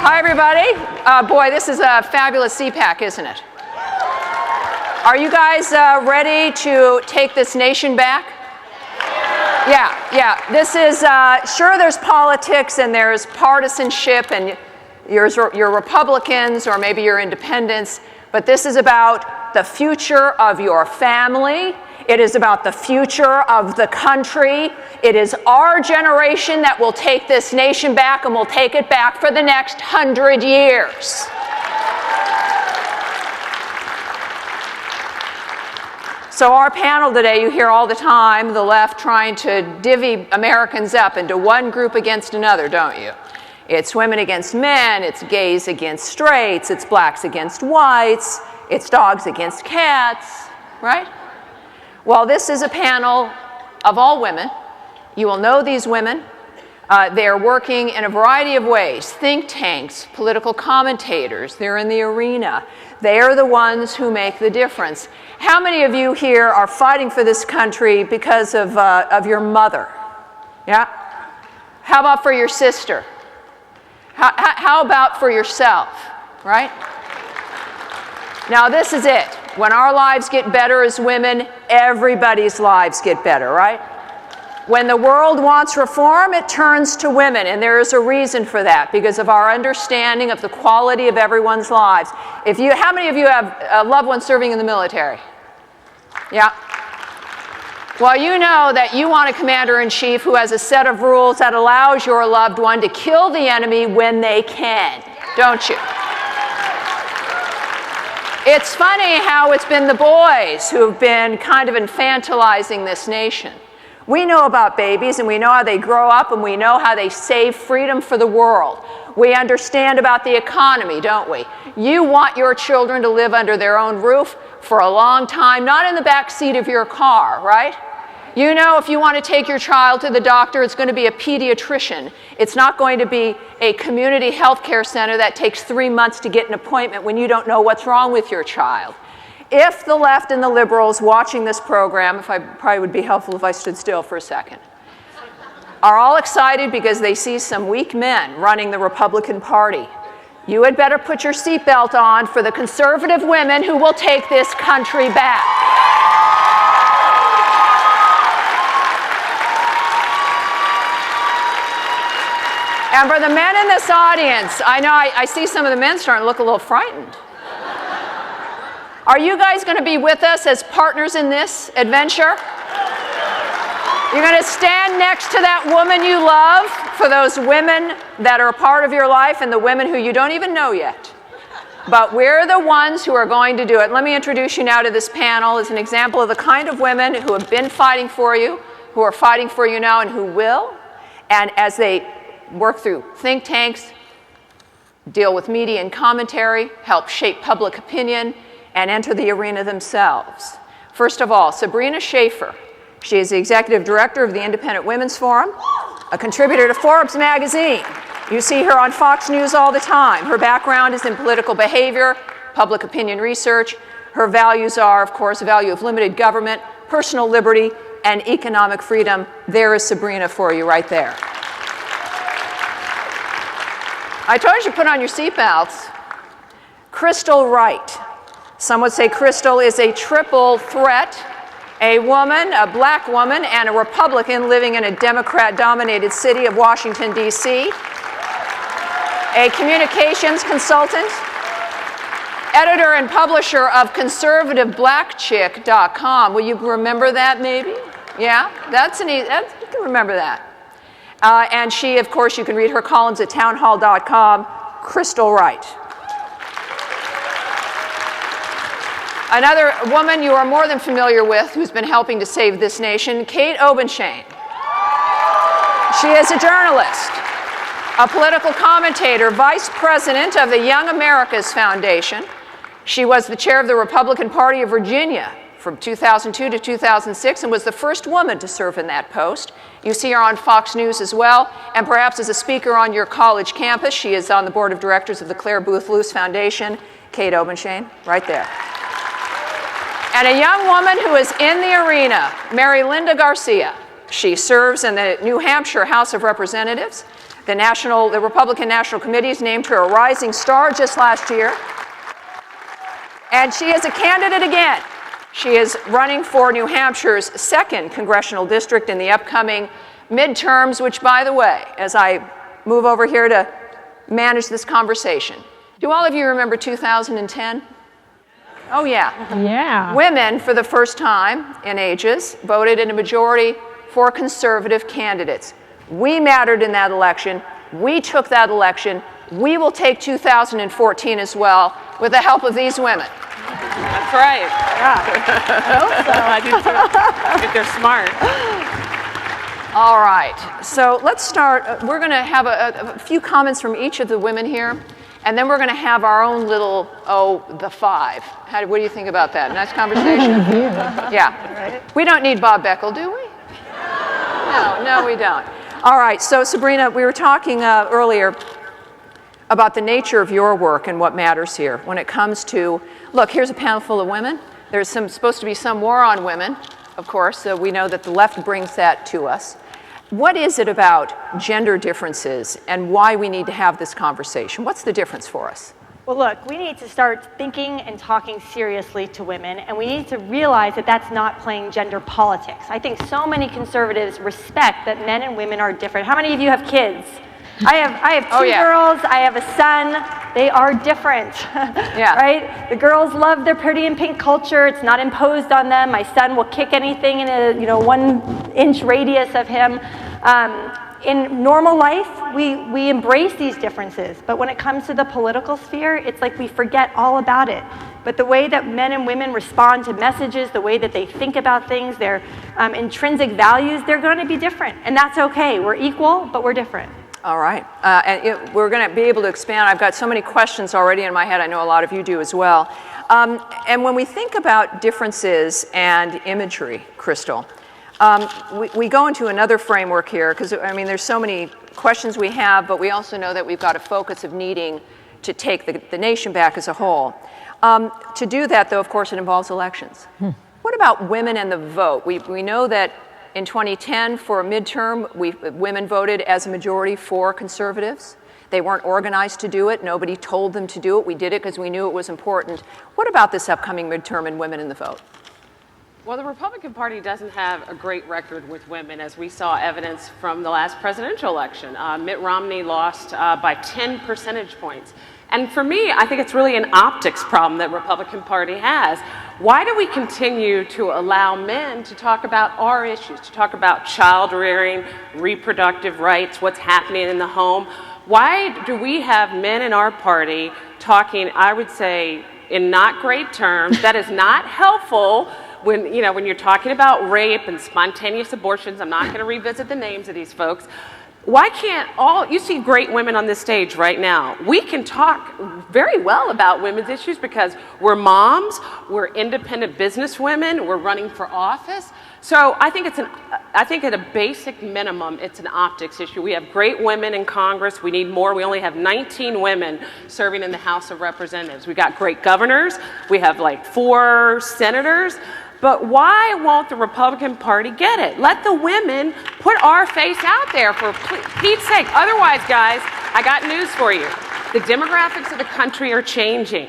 Hi, everybody. Boy, this is a fabulous CPAC, isn't it? Are you guys ready to take this nation back? Yeah. This is, sure, there's politics and there's partisanship and you're Republicans or maybe you're independents, but this is about the future of your family. It is about the future of the country. It is our generation that will take this nation back, and will take it back for the next 100 years. So our panel today, you hear all the time the left trying to divvy Americans up into one group against another, don't you? It's women against men, it's gays against straights, it's blacks against whites, it's dogs against cats, right? Well, this is a panel of all women. You will know these women. They're working in a variety of ways. Think tanks, political commentators, they're in the arena. They are the ones who make the difference. How many of you here are fighting for this country because of your mother? Yeah? How about for your sister? How about for yourself, right? Now, this is it. When our lives get better as women, everybody's lives get better, right? When the world wants reform, it turns to women, and there is a reason for that, because of our understanding of the quality of everyone's lives. How many of you have loved ones serving in the military? Yeah? Well, you know that you want a commander-in-chief who has a set of rules that allows your loved one to kill the enemy when they can, don't you? It's funny how it's been the boys who've been kind of infantilizing this nation. We know about babies, and we know how they grow up, and we know how they save freedom for the world. We understand about the economy, don't we? You want your children to live under their own roof for a long time, not in the back seat of your car, right? You know, if you want to take your child to the doctor, it's going to be a pediatrician. It's not going to be a community health care center that takes 3 months to get an appointment when you don't know what's wrong with your child. If the left and the liberals watching this program, probably would be helpful if I stood still for a second, are all excited because they see some weak men running the Republican Party, you had better put your seatbelt on for the conservative women who will take this country back. And for the men in this audience, I know I see some of the men starting to look a little frightened. Are you guys going to be with us as partners in this adventure? You're going to stand next to that woman you love, for those women that are a part of your life and the women who you don't even know yet. But we're the ones who are going to do it. Let me introduce you now to this panel as an example of the kind of women who have been fighting for you, who are fighting for you now, and who will. And as they work through think tanks, deal with media and commentary, help shape public opinion, and enter the arena themselves. First of all, Sabrina Schaeffer. She is the executive director of the Independent Women's Forum, a contributor to Forbes magazine. You see her on Fox News all the time. Her background is in political behavior, public opinion research. Her values are, of course, the value of limited government, personal liberty, and economic freedom. There is Sabrina for you right there. I told you to put on your seatbelts. Crystal Wright. Some would say Crystal is a triple threat, a woman, a black woman, and a Republican living in a Democrat-dominated city of Washington, D.C., a communications consultant, editor and publisher of ConservativeBlackChick.com. Will you remember that, maybe? Yeah? You can remember that. And she, of course, you can read her columns at townhall.com, Crystal Wright. Another woman you are more than familiar with who's been helping to save this nation, Kate Obenshain. She is a journalist, a political commentator, vice president of the Young America's Foundation. She was the chair of the Republican Party of Virginia from 2002 to 2006 and was the first woman to serve in that post. You see her on Fox News as well, and perhaps as a speaker on your college campus. She is on the board of directors of the Claire Booth Luce Foundation. Kate Obenshain, right there. And a young woman who is in the arena, Marilinda Garcia. She serves in the New Hampshire House of Representatives. The Republican National Committee has named her a rising star just last year. And she is a candidate again. She is running for New Hampshire's 2nd congressional district in the upcoming midterms, which, by the way, as I move over here to manage this conversation, do all of you remember 2010? Oh, yeah. Yeah. Women, for the first time in ages, voted in a majority for conservative candidates. We mattered in that election. We took that election. We will take 2014 as well with the help of these women. That's right. Yeah. I hope so. I do too. If they're smart. All right. So let's start. We're going to have a few comments from each of the women here. And then we're going to have our own little, the 5. What do you think about that? Nice conversation? Yeah. Right. We don't need Bob Beckel, do we? No, we don't. All right. So, Sabrina, we were talking earlier about the nature of your work and what matters here when it comes to, look, here's a panel full of women. There's supposed to be some war on women, of course. So we know that the left brings that to us. What is it about gender differences and why we need to have this conversation? What's the difference for us? Well, look, we need to start thinking and talking seriously to women, and we need to realize that that's not playing gender politics. I think so many conservatives respect that men and women are different. How many of you have kids? I have two girls. I have a son. They are different, right? The girls love their pretty and pink culture. It's not imposed on them. My son will kick anything in a 1-inch radius of him. In normal life, we embrace these differences. But when it comes to the political sphere, it's like we forget all about it. But the way that men and women respond to messages, the way that they think about things, their intrinsic values, they're going to be different. And that's okay. We're equal, but we're different. All right. We're going to be able to expand. I've got so many questions already in my head. I know a lot of you do as well. And when we think about differences and imagery, Crystal, we go into another framework here because, there's so many questions we have, but we also know that we've got a focus of needing to take the nation back as a whole. To do that, though, of course, it involves elections. What about women and the vote? We know that in 2010, for a midterm, women voted as a majority for conservatives. They weren't organized to do it. Nobody told them to do it. We did it because we knew it was important. What about this upcoming midterm and women in the vote? Well, the Republican Party doesn't have a great record with women, as we saw evidence from the last presidential election. Mitt Romney lost by 10 percentage points. And for me, I think it's really an optics problem that the Republican Party has. Why do we continue to allow men to talk about our issues, to talk about child rearing, reproductive rights, what's happening in the home? Why do we have men in our party talking, I would say, in not great terms? That is not helpful when you're talking about rape and spontaneous abortions. I'm not going to revisit the names of these folks. Why can't you see great women on this stage right now. We can talk very well about women's issues because we're moms, we're independent business women, we're running for office. So I think at a basic minimum, it's an optics issue. We have great women in Congress. We need more. We only have 19 women serving in the House of Representatives. We've got great governors. We have like 4 senators. But why won't the Republican Party get it? Let the women put our face out there for Pete's sake. Otherwise, guys, I got news for you. The demographics of the country are changing.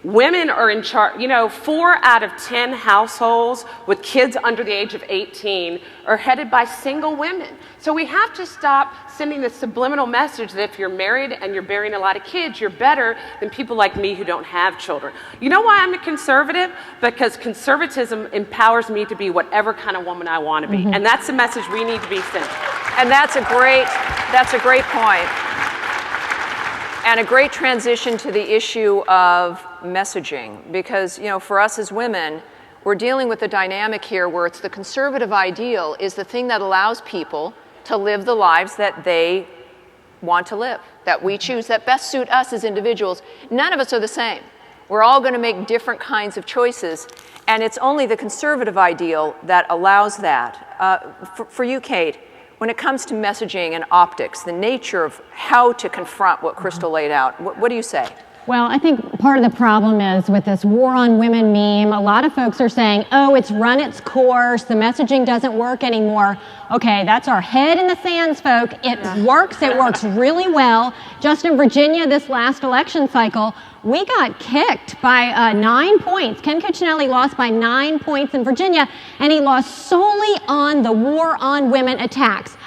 Women are in charge. 4 out of 10 households with kids under the age of 18 are headed by single women. So we have to stop sending the subliminal message that if you're married and you're bearing a lot of kids, you're better than people like me who don't have children. You know why I'm a conservative? Because conservatism empowers me to be whatever kind of woman I want to be. And that's the message we need to be sending. And that's a great point. And a great transition to the issue of messaging, because, for us as women, we're dealing with a dynamic here where it's the conservative ideal is the thing that allows people to live the lives that they want to live, that we choose, that best suit us as individuals. None of us are the same. We're all going to make different kinds of choices, and it's only the conservative ideal that allows that. For you, Kate, when it comes to messaging and optics, the nature of how to confront what Crystal laid out, what do you say? Well, I think part of the problem is with this war on women meme, a lot of folks are saying, oh, it's run its course, the messaging doesn't work anymore. Okay, that's our head in the sands, folk. It works really well. Just in Virginia this last election cycle, we got kicked by 9 points. Ken Cuccinelli lost by 9 points in Virginia, and he lost solely on the war on women attacks.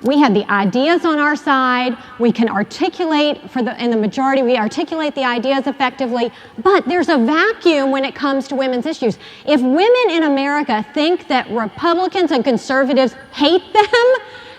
We had the ideas on our side. We can articulate, in the majority, we articulate the ideas effectively, but there's a vacuum when it comes to women's issues. If women in America think that Republicans and conservatives hate them,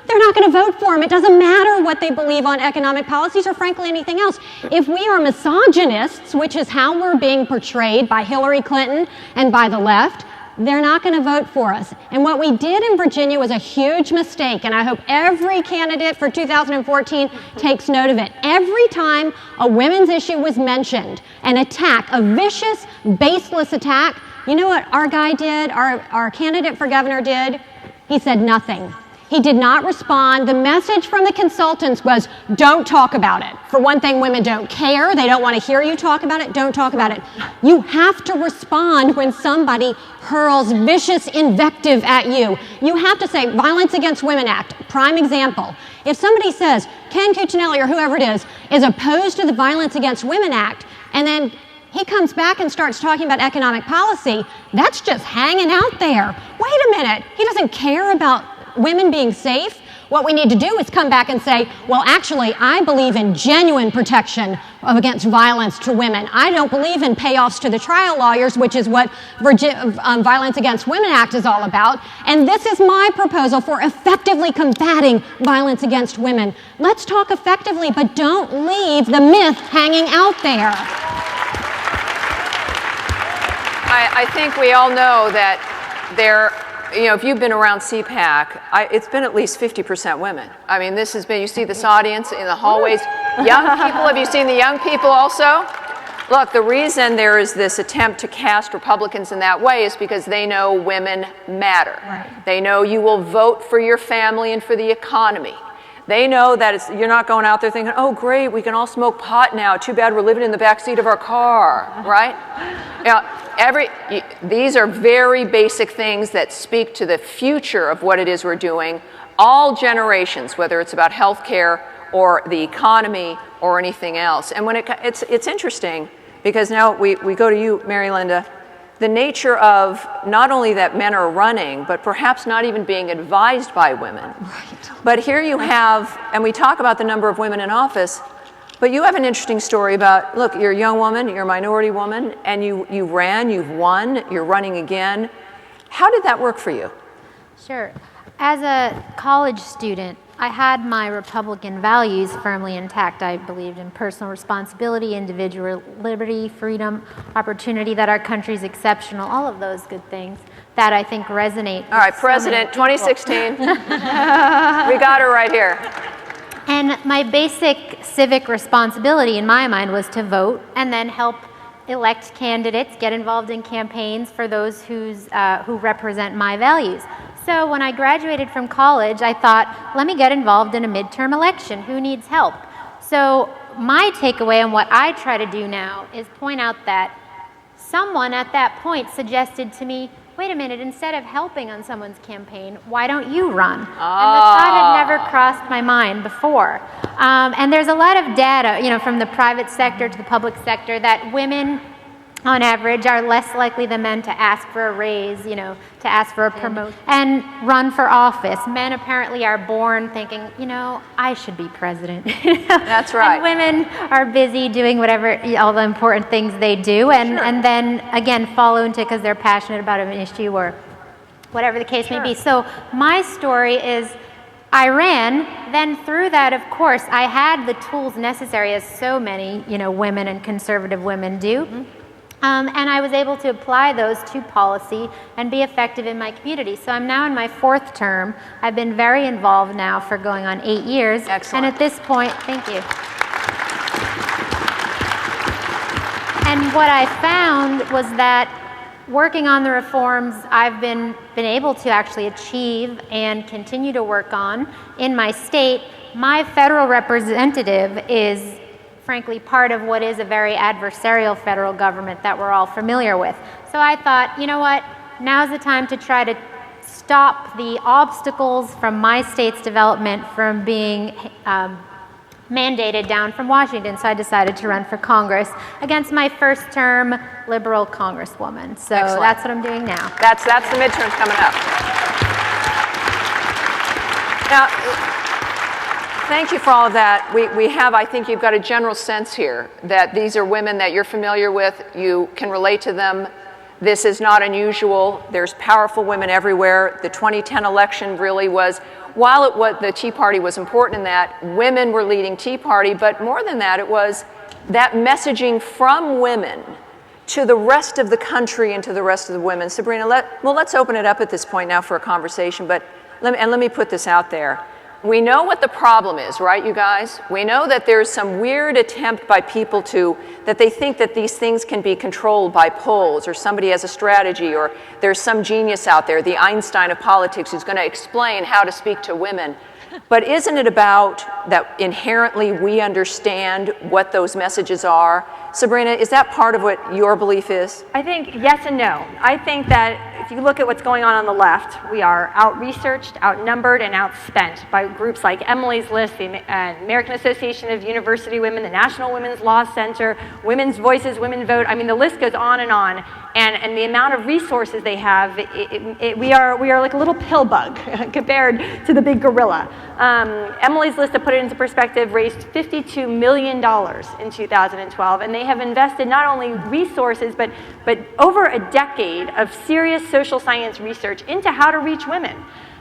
they're not going to vote for them. It doesn't matter what they believe on economic policies or frankly anything else. If we are misogynists, which is how we're being portrayed by Hillary Clinton and by the left, they're not going to vote for us. And what we did in Virginia was a huge mistake, and I hope every candidate for 2014 takes note of it. Every time a women's issue was mentioned, an attack, a vicious, baseless attack, you know what our guy did, our candidate for governor did? He said nothing. He did not respond. The message from the consultants was, don't talk about it. For one thing, women don't care. They don't want to hear you talk about it. Don't talk about it. You have to respond when somebody hurls vicious invective at you. You have to say, Violence Against Women Act, prime example. If somebody says, Ken Cuccinelli or whoever it is opposed to the Violence Against Women Act, and then he comes back and starts talking about economic policy, that's just hanging out there. Wait a minute. He doesn't care about women being safe. What we need to do is come back and say, well, actually, I believe in genuine protection against violence to women. I don't believe in payoffs to the trial lawyers, which is what Violence Against Women Act is all about. And this is my proposal for effectively combating violence against women. Let's talk effectively, but don't leave the myth hanging out there. I think we all know that if you've been around CPAC, it's been at least 50% women. I mean, this has been, you see this audience in the hallways. Young people, have you seen the young people also? Look, the reason there is this attempt to cast Republicans in that way is because they know women matter. Right. They know you will vote for your family and for the economy. They know that you're not going out there thinking, oh, great, we can all smoke pot now. Too bad we're living in the backseat of our car, right? These are very basic things that speak to the future of what it is we're doing. All generations, whether it's about health care or the economy or anything else. And when it's interesting, because now we go to you, Marilinda, the nature of not only that men are running, but perhaps not even being advised by women. Right. But here you have, and we talk about the number of women in office, but you have an interesting story about, look, you're a young woman, you're a minority woman, and you ran, you've won, you're running again. How did that work for you? Sure. As a college student, I had my Republican values firmly intact. I believed in personal responsibility, individual liberty, freedom, opportunity, that our country's exceptional, all of those good things that I think resonate. All right, President, 2016. We got her right here. And my basic civic responsibility in my mind was to vote and then help elect candidates, get involved in campaigns for those who represent my values. So when I graduated from college, I thought, let me get involved in a midterm election. Who needs help? So my takeaway and what I try to do now is point out that someone at that point suggested to me, wait a minute, instead of helping on someone's campaign, why don't you run? And the thought had never crossed my mind before. And there's a lot of data, from the private sector to the public sector, that women, on average, are less likely than men to ask for a raise, to ask for a promotion and run for office. Men apparently are born thinking, I should be president. That's right. And women are busy doing whatever, all the important things they do, and then, again, follow into because they're passionate about an issue or whatever the case may be. So my story is, I ran, then through that, of course, I had the tools necessary, as so many, women and conservative women do. Mm-hmm. And I was able to apply those to policy and be effective in my community. So I'm now in my 4th term. I've been very involved now for going on 8 years. Excellent. And at this point, thank you. And what I found was that working on the reforms I've been able to actually achieve and continue to work on in my state, my federal representative is frankly, part of what is a very adversarial federal government that we're all familiar with. So I thought, you know what, now's the time to try to stop the obstacles from my state's development from being mandated down from Washington. So I decided to run for Congress against my first term liberal congresswoman. So Excellent. That's what I'm doing now. That's the midterms coming up. Now, thank you for all of that. We have, I think you've got a general sense here that these are women that you're familiar with. You can relate to them. This is not unusual. There's powerful women everywhere. The 2010 election really was, while the Tea Party was important in that, women were leading Tea Party, but more than that, it was that messaging from women to the rest of the country and to the rest of the women. Sabrina, let's open it up at this point now for a conversation, but let me put this out there. We know what the problem is, right, you guys? We know that there's some weird attempt by people that they think that these things can be controlled by polls, or somebody has a strategy, or there's some genius out there, the Einstein of politics, who's going to explain how to speak to women. But isn't it about that inherently we understand what those messages are? Sabrina, is that part of what your belief is? I think yes and no. I think that if you look at what's going on the left, we are out-researched, outnumbered, and outspent by groups like Emily's List, the American Association of University Women, the National Women's Law Center, Women's Voices, Women Vote. I mean, the list goes on. And the amount of resources they have, we are like a little pill bug compared to the big gorilla. Emily's List, to put it into perspective, raised $52 million in 2012, and they have invested not only resources, but over a decade of serious social science research into how to reach women.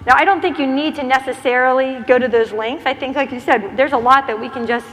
Now, I don't think you need to necessarily go to those lengths. I think, like you said, there's a lot that we can just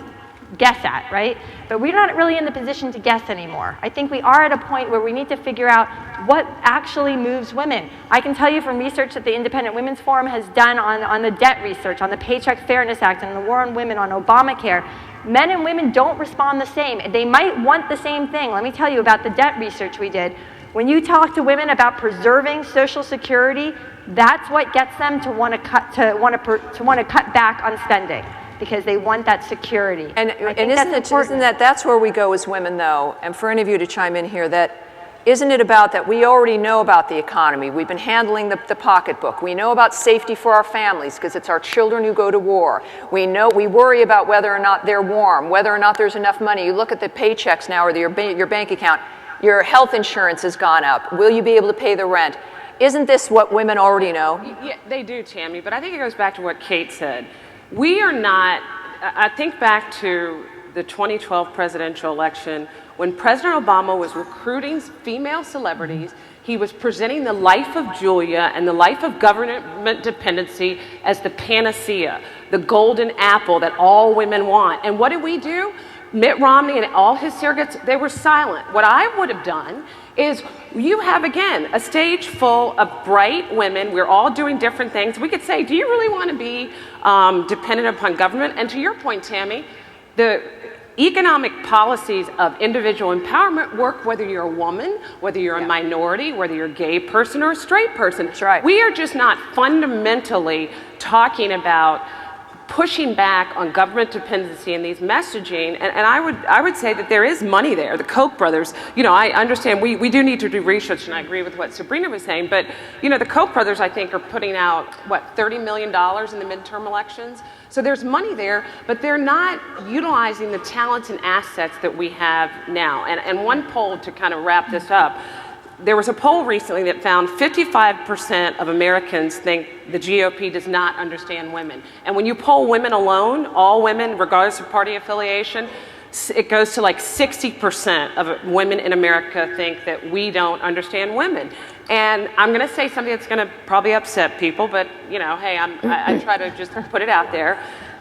guess at, right? But we're not really in the position to guess anymore. I think we are at a point where we need to figure out what actually moves women. I can tell you from research that the Independent Women's Forum has done on the debt research, on the Paycheck Fairness Act, and the war on women, on Obamacare. Men and women don't respond the same. They might want the same thing. Let me tell you about the debt research we did. When you talk to women about preserving Social Security, that's what gets them to want to cut back on spending, because they want that security. And isn't that's where we go as women, though, and for any of you to chime in here, that isn't it about that we already know about the economy? We've been handling the pocketbook. We know about safety for our families because it's our children who go to war. We worry about whether or not they're warm, whether or not there's enough money. You look at the paychecks now, or your bank account. Your health insurance has gone up. Will you be able to pay the rent? Isn't this what women already know? Yeah, they do, Tammy, but I think it goes back to what Kate said. We are not, I think back to the 2012 presidential election when President Obama was recruiting female celebrities. He was presenting the life of Julia and the life of government dependency as the panacea, the golden apple that all women want. And what did we do? Mitt Romney and all his surrogates, they were silent. What I would have done is, you have, again, a stage full of bright women. We're all doing different things. We could say, do you really want to be dependent upon government? And to your point, Tammy, the economic policies of individual empowerment work whether you're a woman, whether you're a minority, whether you're a gay person or a straight person. That's right. We are just not fundamentally talking about pushing back on government dependency in these messaging, and I would say that there is money there. The Koch brothers, I understand we do need to do research, and I agree with what Sabrina was saying, but the Koch brothers, I think, are putting out $30 million in the midterm elections. So there's money there, but they're not utilizing the talents and assets that we have now. And one poll, to kind of wrap this up, there was a poll recently that found 55% of Americans think the GOP does not understand women. And when you poll women alone, all women, regardless of party affiliation, it goes to like 60% of women in America think that we don't understand women. And I'm going to say something that's going to probably upset people, but hey, I try to just put it out there.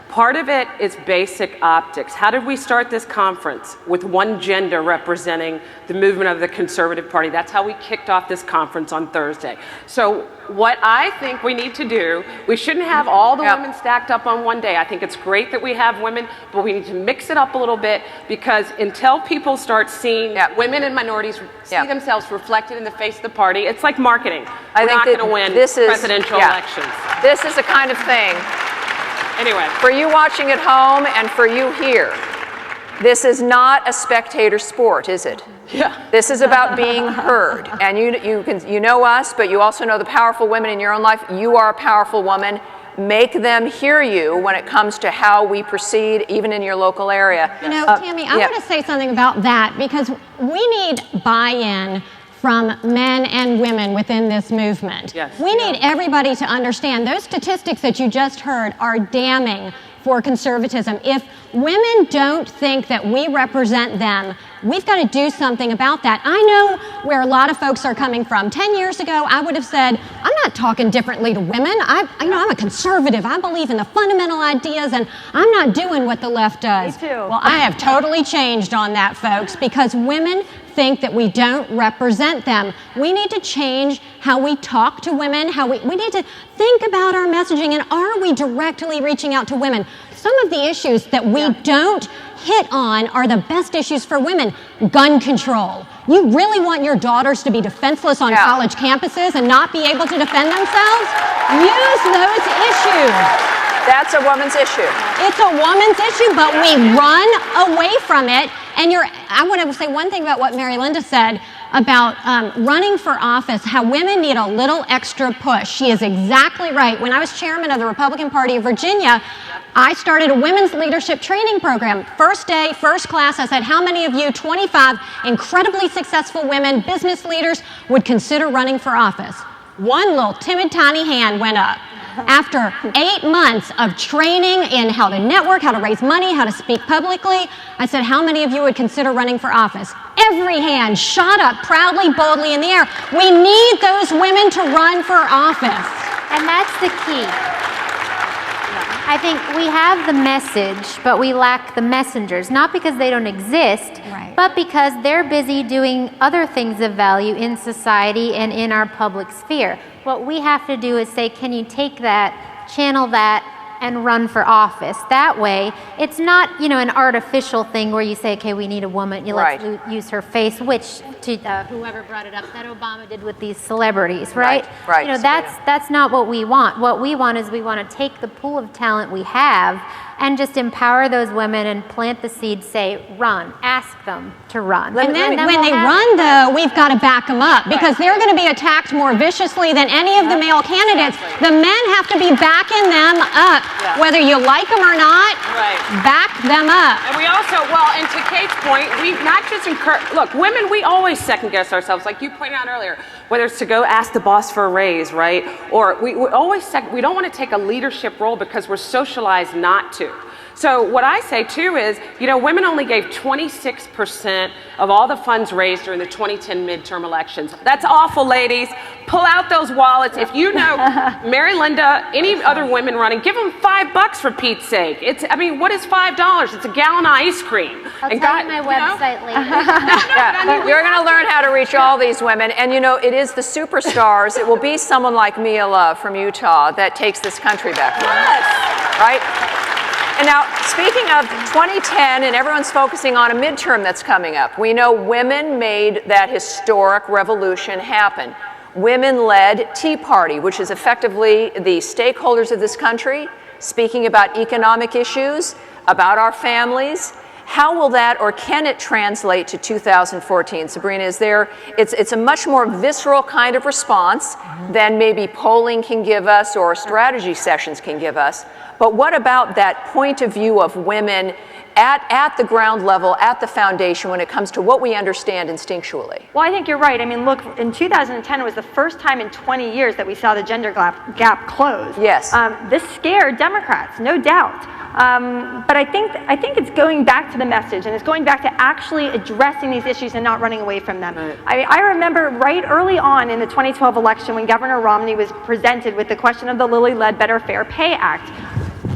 Part of it is basic optics. How did we start this conference? With one gender representing the movement of the Conservative Party. That's how we kicked off this conference on Thursday. So what I think we need to do, we shouldn't have all the women stacked up on one day. I think it's great that we have women, but we need to mix it up a little bit, because until people start seeing women and minorities see themselves reflected in the face of the party, it's like marketing. We're not going to win presidential elections. This is the kind of thing. Anyway. For you watching at home and for you here, This is not a spectator sport, is it? Yeah. This is about being heard. And you know us, but you also know the powerful women in your own life. You are a powerful woman. Make them hear you when it comes to how we proceed, even in your local area. You know, Tammy, I want to say something about that, because we need buy-in from men and women within this movement. Yes. We need everybody to understand those statistics that you just heard are damning for conservatism. If women don't think that we represent them, we've got to do something about that. I know where a lot of folks are coming from. 10 years ago, I would have said, I'm not talking differently to women. I'm a conservative. I believe in the fundamental ideas, and I'm not doing what the left does. Me too. Well, I have totally changed on that, folks, because women think that we don't represent them. We need to change how we talk to women, we need to think about our messaging, and are we directly reaching out to women? Some of the issues that we don't hit on are the best issues for women. Gun control. You really want your daughters to be defenseless on college campuses and not be able to defend themselves? Use those issues. That's a woman's issue. It's a woman's issue, but we run away from it. And I want to say one thing about what Marilinda said about running for office, how women need a little extra push. She is exactly right. When I was chairman of the Republican Party of Virginia, I started a women's leadership training program. First day, first class, I said, how many of you 25 incredibly successful women, business leaders, would consider running for office? One little timid, tiny hand went up. After 8 months of training in how to network, how to raise money, how to speak publicly, I said, how many of you would consider running for office? Every hand shot up proudly, boldly in the air. We need those women to run for office. And that's the key. I think we have the message, but we lack the messengers, not because they don't exist, but because they're busy doing other things of value in society and in our public sphere. What we have to do is say, can you take that, channel that, and run for office? That way, it's not, an artificial thing where you say, okay, we need a woman, let's use her face, which to whoever brought it up, that Obama did with these celebrities, right? Right. That's not what we want. What we want is we want to take the pool of talent we have and just empower those women and plant the seed, say, run, ask them to run. And then when they run, though, we've got to back them up, because they're going to be attacked more viciously than any of the male candidates. The men have to be backing them up, whether you like them or not. Back them up. And we also, and to Kate's point, we not just encourage, look, women, we always second guess ourselves, like you pointed out earlier, whether it's to go ask the boss for a raise, right? Or we always we don't want to take a leadership role because we're socialized not to. So what I say too is, women only gave 26% of all the funds raised during the 2010 midterm elections. That's awful, ladies. Pull out those wallets. If you know Marilinda, any other women running, give them $5 for Pete's sake. What is $5? It's a gallon of ice cream. I'll tell you my website later. You're going to learn how to reach all these women. And it is the superstars. It will be someone like Mia Love from Utah that takes this country back. Right? And now, speaking of 2010, and everyone's focusing on a midterm that's coming up, we know women made that historic revolution happen. Women-led Tea Party, which is effectively the stakeholders of this country, speaking about economic issues, about our families. How will that, or can it translate to 2014? Sabrina, it's a much more visceral kind of response than maybe polling can give us or strategy sessions can give us. But what about that point of view of women at the ground level, at the foundation, when it comes to what we understand instinctually? Well, I think you're right. Look, in 2010, it was the first time in 20 years that we saw the gender gap close. Yes. This scared Democrats, no doubt. But I think it's going back to the message, and it's going back to actually addressing these issues and not running away from them. Right. I remember right early on in the 2012 election when Governor Romney was presented with the question of the Lilly Ledbetter Fair Pay Act.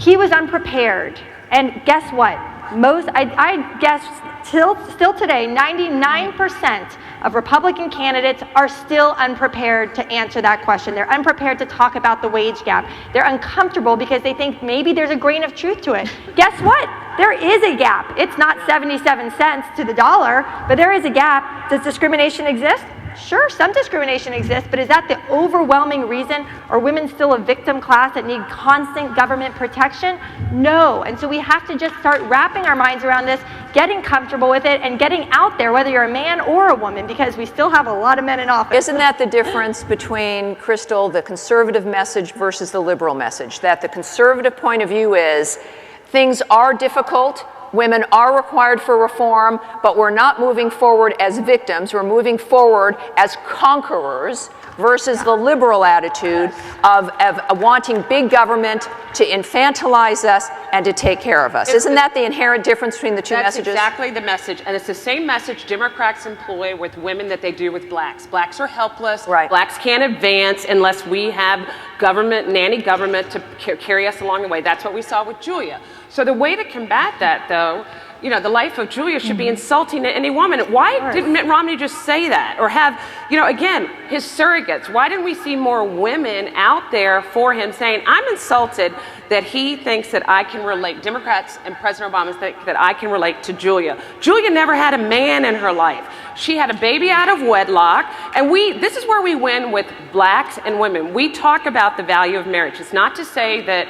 He was unprepared. And guess what? I guess still today, 99% of Republican candidates are still unprepared to answer that question. They're unprepared to talk about the wage gap. They're uncomfortable because they think maybe there's a grain of truth to it. Guess what? There is a gap. It's not 77 cents to the dollar, but there is a gap. Does discrimination exist? Sure, some discrimination exists, but is that the overwhelming reason? Are women still a victim class that need constant government protection? No. And so we have to just start wrapping our minds around this, getting comfortable with it, and getting out there, whether you're a man or a woman, because we still have a lot of men in office. Isn't that the difference between, Crystal, the conservative message versus the liberal message? That the conservative point of view is things are difficult, women are required for reform, but we're not moving forward as victims, we're moving forward as conquerors, versus the liberal attitude of wanting big government to infantilize us and to take care of us. Isn't that the inherent difference between the two messages? That's exactly the message, and it's the same message Democrats employ with women that they do with blacks. Blacks are helpless. Right. Blacks can't advance unless we have government, nanny government, to carry us along the way. That's what we saw with Julia. So the way to combat that, though, you know, the life of Julia should be insulting to any woman. Why didn't Mitt Romney just say that? Or have, you know, again, his surrogates. Why didn't we see more women out there for him saying, I'm insulted that he thinks that I can relate, Democrats and President Obama think that I can relate to Julia. Julia never had a man in her life. She had a baby out of wedlock, and this is where we win with blacks and women. We talk about the value of marriage. It's not to say that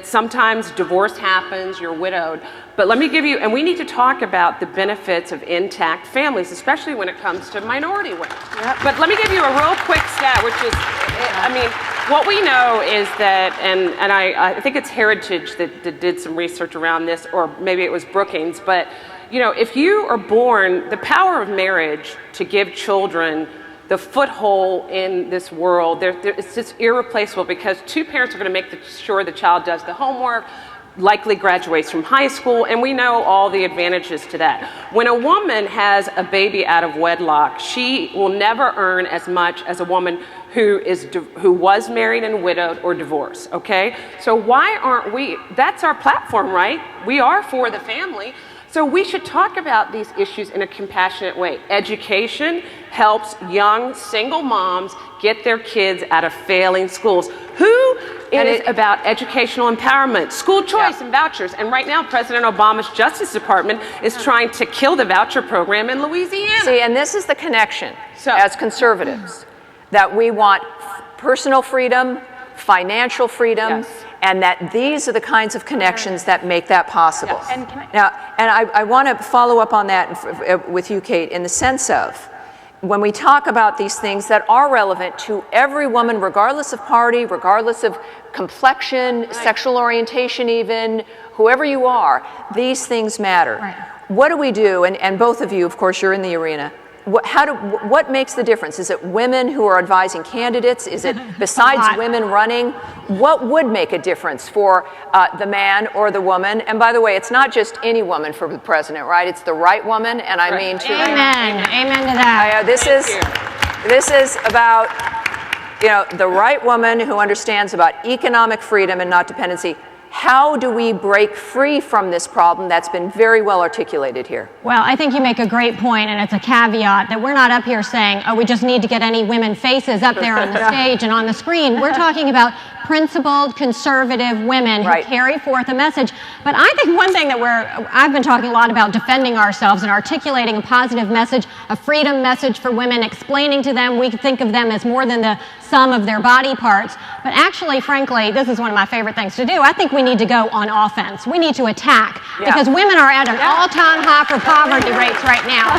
sometimes divorce happens, you're widowed. But let me give you, and we need to talk about the benefits of intact families, especially when it comes to minority women. Yep. But let me give you a real quick stat, which is, I mean, what we know is that, and I think it's Heritage that did some research around this, or maybe it was Brookings, but you know, if you are born, the power of marriage to give children the foothold in this world, it's just irreplaceable, because two parents are going to make sure the child does the homework, likely graduates from high school, and we know all the advantages to that. When a woman has a baby out of wedlock, she will never earn as much as a woman who was married and widowed or divorced, okay? So why aren't we, that's our platform, right? We are for the family. So we should talk about these issues in a compassionate way. Education helps young single moms get their kids out of failing schools. Who is about educational empowerment, school choice and vouchers? And right now, President Obama's Justice Department is trying to kill the voucher program in Louisiana. See, and this is the connection as conservatives, that we want personal freedom, financial freedom, and that these are the kinds of connections that make that possible. Yes. And I want to follow up on that with you, Kate, in the sense of, when we talk about these things that are relevant to every woman, regardless of party, regardless of complexion, sexual orientation even, whoever you are, these things matter. Right. What do we do? And both of you, of course, you're in the arena. What makes the difference? Is it women who are advising candidates? Is it, besides women running, what would make a difference for the man or the woman? And by the way, it's not just any woman for the president, right? It's the right woman, and I mean to. Amen. Amen to that. This is about, you know, the right woman who understands about economic freedom and not dependency. How do we break free from this problem that's been very well articulated here? Well, I think you make a great point, and it's a caveat that we're not up here saying, oh, we just need to get any women faces up there on the stage and on the screen. We're talking about principled, conservative women who carry forth a message. But I think one thing that I've been talking a lot about defending ourselves and articulating a positive message, a freedom message for women, explaining to them we think of them as more than the sum of their body parts. But actually, frankly, this is one of my favorite things to do. I think we need to go on offense. We need to attack, because women are at an all-time high for poverty rates right now.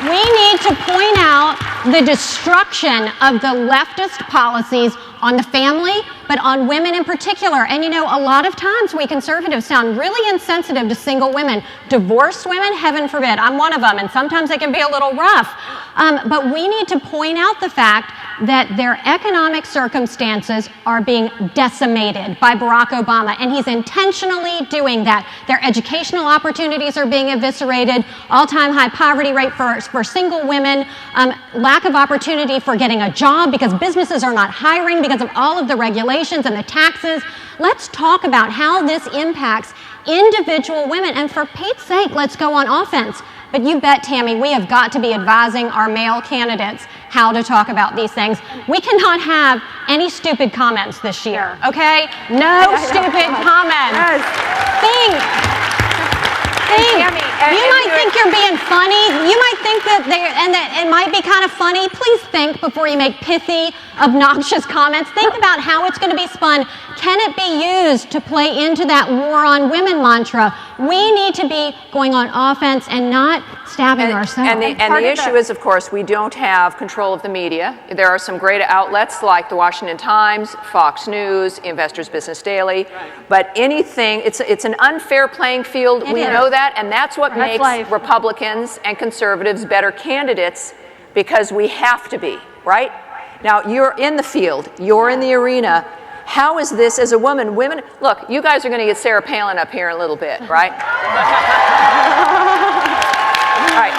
We need to point out the destruction of the leftist policies on the family, but on women in particular. And you know, a lot of times we conservatives sound really insensitive to single women. Divorced women, heaven forbid, I'm one of them, and sometimes they can be a little rough. But we need to point out the fact that their economic circumstances are being decimated by Barack Obama, and he's intentionally doing that. Their educational opportunities are being eviscerated, all-time high poverty rate for single women, lack of opportunity for getting a job because businesses are not hiring because of all of the regulations and the taxes. Let's talk about how this impacts individual women, and for Pete's sake, let's go on offense. But you bet, Tammy, we have got to be advising our male candidates how to talk about these things. We cannot have any stupid comments this year, okay? No stupid comments. Think. You might think you're being and funny. You might think that it might be kind of funny. Please think before you make pithy, obnoxious comments. Think about how it's going to be spun. Can it be used to play into that war on women mantra? We need to be going on offense and not stabbing ourselves. And the issue is, of course, we don't have control of the media. There are some great outlets like the Washington Times, Fox News, Investors Business Daily, but anything, it's an unfair playing field. We know that, and that's what makes Republicans and conservatives better candidates, because we have to be, right? Now, you're in the field, you're in the arena. How is this as a woman? Women, look, you guys are going to get Sarah Palin up here in a little bit, right? Right.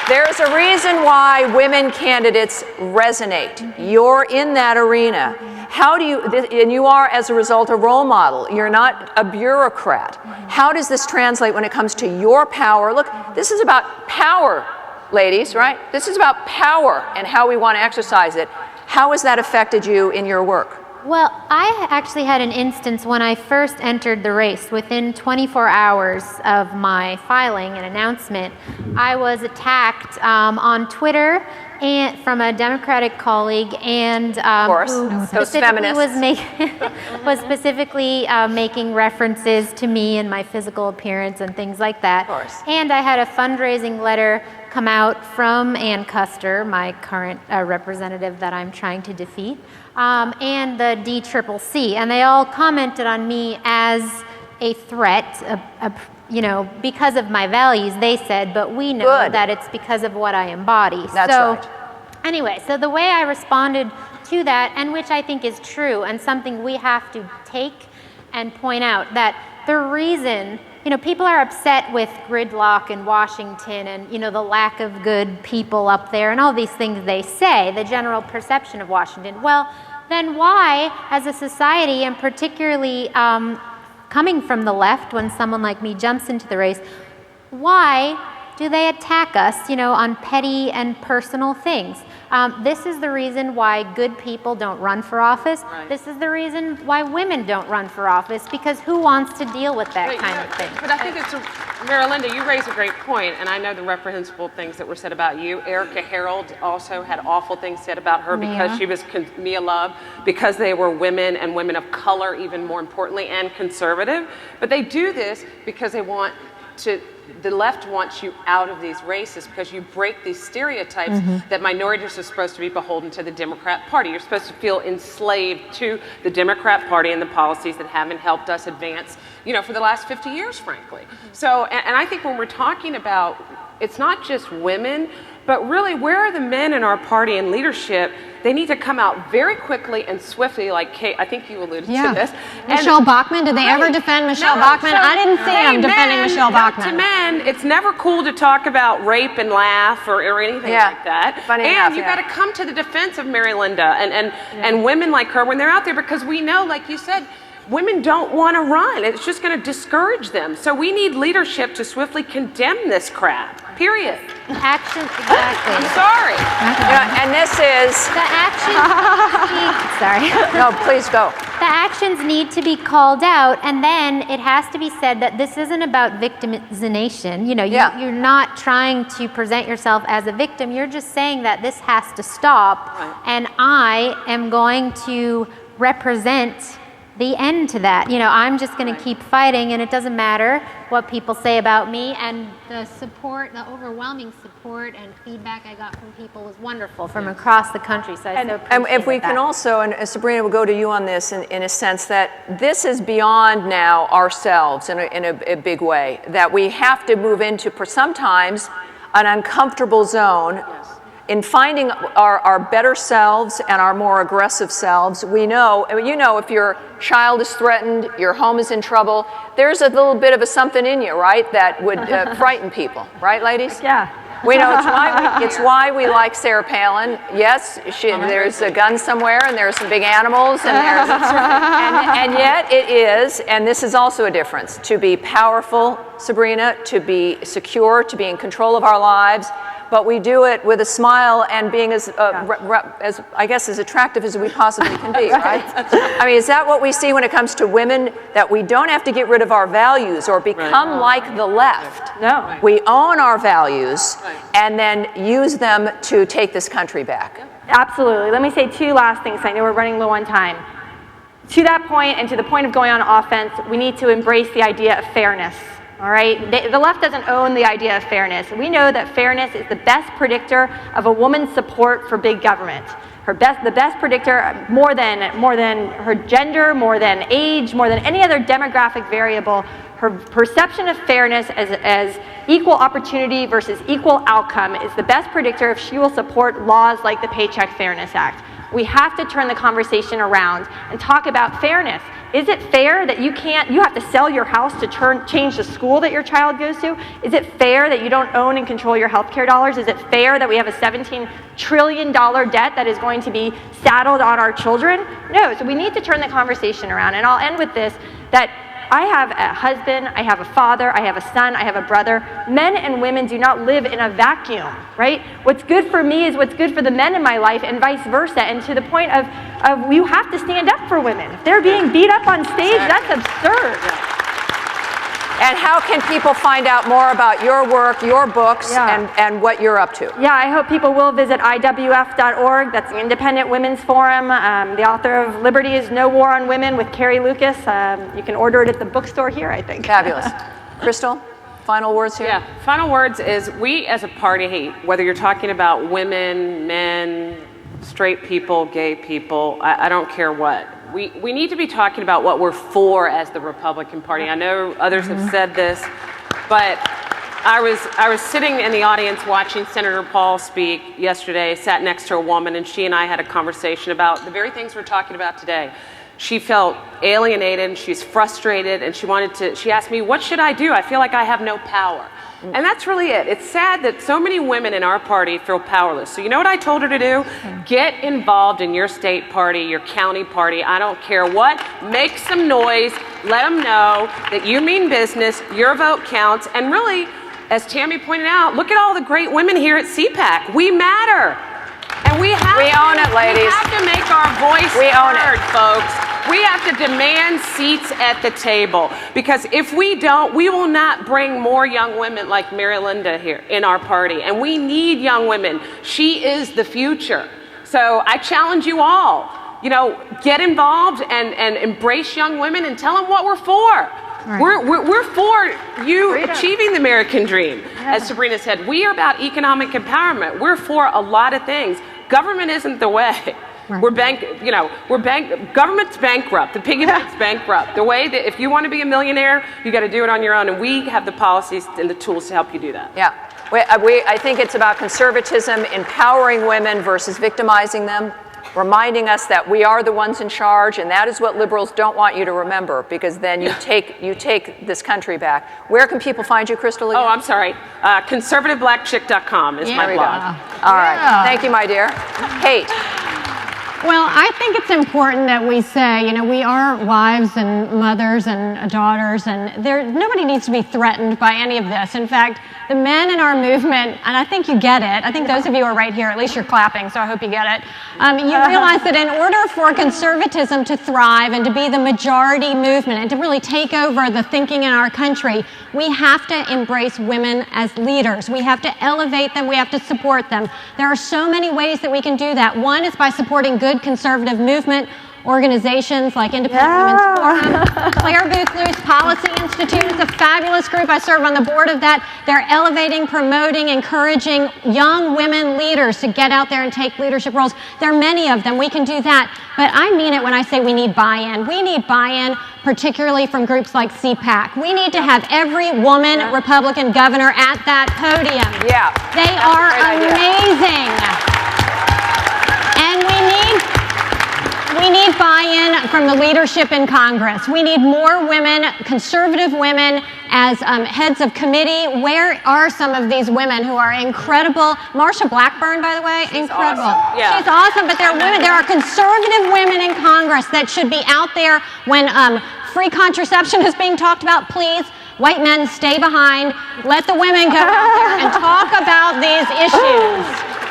There's a reason why women candidates resonate. You're in that arena. How do you, and you are as a result a role model. You're not a bureaucrat. How does this translate when it comes to your power? Look, this is about power, ladies, right? This is about power and how we want to exercise it. How has that affected you in your work? Well, I actually had an instance when I first entered the race. Within 24 hours of my filing an announcement, I was attacked on Twitter and from a Democratic colleague, and who specifically was specifically making references to me and my physical appearance and things like that. Of course. And I had a fundraising letter come out from Ann Custer, my current representative that I'm trying to defeat, and the DCCC, and they all commented on me as a threat, because of my values, they said, but we know that it's because of what I embody. That's right. Anyway, so the way I responded to that, and which I think is true, and something we have to take and point out, that the reason, people are upset with gridlock in Washington and, the lack of good people up there and all these things they say, the general perception of Washington. Well, then why, as a society, and particularly coming from the left when someone like me jumps into the race, why do they attack us, on petty and personal things? This is the reason why good people don't run for office. Right. This is the reason why women don't run for office, because who wants to deal with that kind of thing? But I think Marilinda, you raise a great point, and I know the reprehensible things that were said about you. Erica Harold also had awful things said about her because she was Mia Love, because they were women and women of color, even more importantly, and conservative. But they do this because they want to. The left wants you out of these races because you break these stereotypes that minorities are supposed to be beholden to the Democrat Party. You're supposed to feel enslaved to the Democrat Party and the policies that haven't helped us advance, for the last 50 years, frankly. So, and I think when we're talking about, it's not just women, but really, where are the men in our party and leadership? They need to come out very quickly and swiftly, like Kate, I think you alluded to this. Michelle Bachmann, did they ever defend Michelle Bachmann? I didn't see them defending Michelle Bachmann. To men, it's never cool to talk about rape and laugh or anything like that. And you've got to come to the defense of Marilinda and women like her when they're out there, because we know, like you said, women don't want to run. It's just going to discourage them. So we need leadership to swiftly condemn this crap. Period. Action, exactly. I'm sorry. And this is... The actions... sorry. No, please go. The actions need to be called out, and then it has to be said that this isn't about victimization. You're not trying to present yourself as a victim. You're just saying that this has to stop, and I am going to represent the end to that. I'm just going to keep fighting, and it doesn't matter what people say about me. And the support, the overwhelming support and feedback I got from people was wonderful from across the country. So I so appreciate And if we can also, and Sabrina will go to you on this in a sense, that this is beyond now ourselves in a big way, that we have to move into, for sometimes, an uncomfortable zone. In finding our better selves and our more aggressive selves. We know, if your child is threatened, your home is in trouble, there's a little bit of a something in you, right, that would frighten people, right, ladies? Yeah. We know it's why we like Sarah Palin. Yes, there's a gun somewhere, and there's some big animals, and and yet it is, and this is also a difference, to be powerful, Sabrina, to be secure, to be in control of our lives. but we do it with a smile and being as I guess, as attractive as we possibly can be, right? I mean, is that what we see when it comes to women, that we don't have to get rid of our values or become like the left? No. We own our values and then use them to take this country back. Absolutely. Let me say two last things. I know we're running low on time. To that point, and to the point of going on offense, we need to embrace the idea of fairness. All right? The left doesn't own the idea of fairness. We know that fairness is the best predictor of a woman's support for big government. The best predictor, more than her gender, more than age, more than any other demographic variable, her perception of fairness as equal opportunity versus equal outcome is the best predictor if she will support laws like the Paycheck Fairness Act. We have to turn the conversation around and talk about fairness. Is it fair that you have to sell your house to change the school that your child goes to? Is it fair that you don't own and control your healthcare dollars? Is it fair that we have a $17 trillion debt that is going to be saddled on our children? No, so we need to turn the conversation around. And I'll end with this, that I have a husband, I have a father, I have a son, I have a brother. Men and women do not live in a vacuum, right? What's good for me is what's good for the men in my life and vice versa. And to the point of you have to stand up for women. If they're being beat up on stage, that's absurd. And how can people find out more about your work, your books, and what you're up to? Yeah, I hope people will visit IWF.org. That's the Independent Women's Forum. The author of Liberty is No War on Women with Carrie Lucas. You can order it at the bookstore here, I think. Fabulous. Crystal, final words here? Yeah, final words is we as a party, whether you're talking about women, men, straight people, gay people, I don't care what. We need to be talking about what we're for as the Republican Party. I know others have said this, but I was sitting in the audience watching Senator Paul speak yesterday, sat next to a woman, and she and I had a conversation about the very things we're talking about today. She felt alienated, she's frustrated, and she asked me, what should I do? I feel like I have no power. And that's really it. It's sad that so many women in our party feel powerless. So you know what I told her to do? Get involved in your state party, your county party, I don't care what. Make some noise. Let them know that you mean business, your vote counts. And really, as Tammy pointed out, look at all the great women here at CPAC. We matter. And we own it, ladies. We have to make our voice heard, folks. We have to demand seats at the table, because if we don't, we will not bring more young women like Marilinda here in our party. And we need young women. She is the future. So I challenge you all, get involved and embrace young women and tell them what we're for. Right. We're for you achieving the American dream. Yeah. As Sabrina said, we are about economic empowerment. We're for a lot of things. Government isn't the way. Right. Government's bankrupt. The piggy bank's bankrupt. The way that if you want to be a millionaire, you got to do it on your own, and we have the policies and the tools to help you do that. Yeah, I think it's about conservatism, empowering women versus victimizing them, reminding us that we are the ones in charge, and that is what liberals don't want you to remember, because then you take this country back. Where can people find you, Crystal? Again? Oh, I'm sorry. ConservativeBlackChick.com is my blog. All right. Thank you, my dear. Kate. Well, I think it's important that we say, we are wives and mothers and daughters, and nobody needs to be threatened by any of this. In fact, the men in our movement, and I think you get it, I think those of you who are right here, at least you're clapping, so I hope you get it. You realize that in order for conservatism to thrive and to be the majority movement and to really take over the thinking in our country, we have to embrace women as leaders. We have to elevate them. We have to support them. There are so many ways that we can do that. One is by supporting good conservative movement organizations like Independent Women's Forum, Claire Booth Luce Policy Institute is a fabulous group. I serve on the board of that. They're elevating, promoting, encouraging young women leaders to get out there and take leadership roles. There are many of them. We can do that. But I mean it when I say we need buy-in. We need buy-in, particularly from groups like CPAC. We need to have every woman Republican governor at that podium. Yeah. They are amazing. And we need buy-in from the leadership in Congress. We need more women, conservative women, as heads of committee. Where are some of these women who are incredible? Marsha Blackburn, by the way, incredible. Awesome. Yeah. She's awesome, but there are women. There are conservative women in Congress that should be out there when free contraception is being talked about. Please, white men, stay behind. Let the women go out there and talk about these those issues.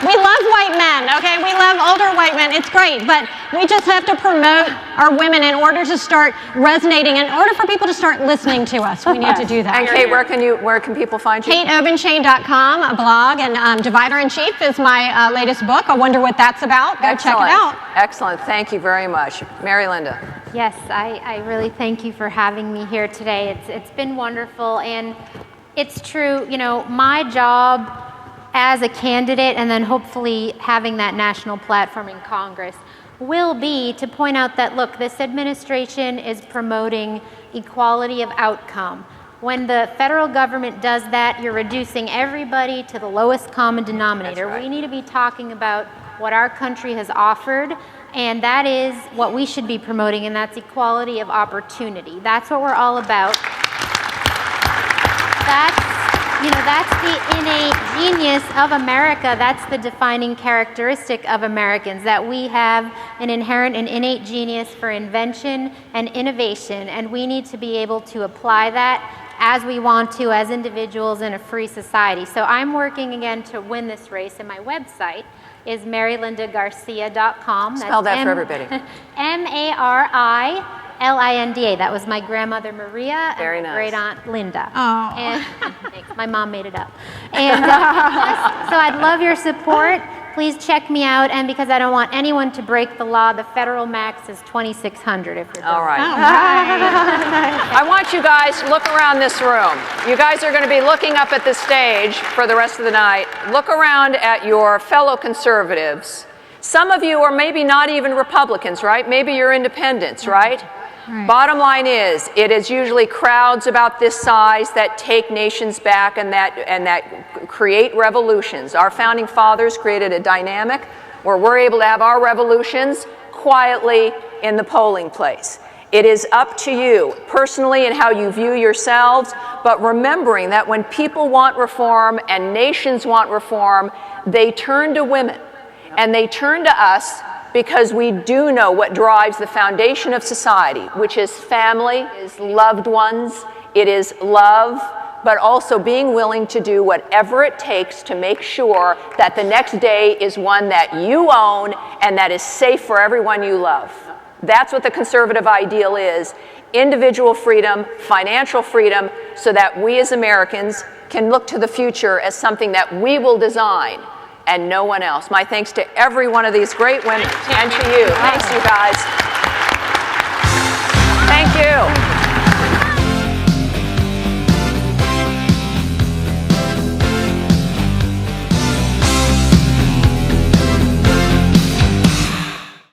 We love white men, okay? We love older white men. It's great, but we just have to promote our women in order to start resonating, in order for people to start listening to us. We need to do that. And Kate, where can people find you? KateObenshain.com, a blog, and Divider in Chief is my latest book. I wonder what that's about. Go check it out. Excellent. Thank you very much. Marilinda. Yes, I really thank you for having me here today. It's been wonderful, and it's true, you know, my job as a candidate and then hopefully having that national platform in Congress will be to point out that, look, this administration is promoting equality of outcome. When the federal government does that, you're reducing everybody to the lowest common denominator. That's right. We need to be talking about what our country has offered, and that is what we should be promoting, and that's equality of opportunity. That's what we're all about. That's the innate genius of America. That's the defining characteristic of Americans, that we have an inherent and innate genius for invention and innovation, and we need to be able to apply that as we want to as individuals in a free society. So I'm working again to win this race, and my website is marilindagarcia.com. Spell that for everybody. MARILINDA. That was my grandmother Maria Very and my nice. great aunt Linda. Oh. And thanks, my mom made it up. And so I'd love your support. Please check me out. And because I don't want anyone to break the law, the federal max is 2,600 if you're All right. Right. I want you guys to look around this room. You guys are going to be looking up at the stage for the rest of the night. Look around at your fellow conservatives. Some of you are maybe not even Republicans, right? Maybe you're independents, right? Right. Bottom line is, it is usually crowds about this size that take nations back and that create revolutions. Our founding fathers created a dynamic where we're able to have our revolutions quietly in the polling place. It is up to you personally and how you view yourselves, but remembering that when people want reform and nations want reform, they turn to women and they turn to us, because we do know what drives the foundation of society, which is family, is loved ones, it is love, but also being willing to do whatever it takes to make sure that the next day is one that you own and that is safe for everyone you love. That's what the conservative ideal is: individual freedom, financial freedom, so that we as Americans can look to the future as something that we will design and no one else. My thanks to every one of these great women and to you. Thanks, you guys. Thank you.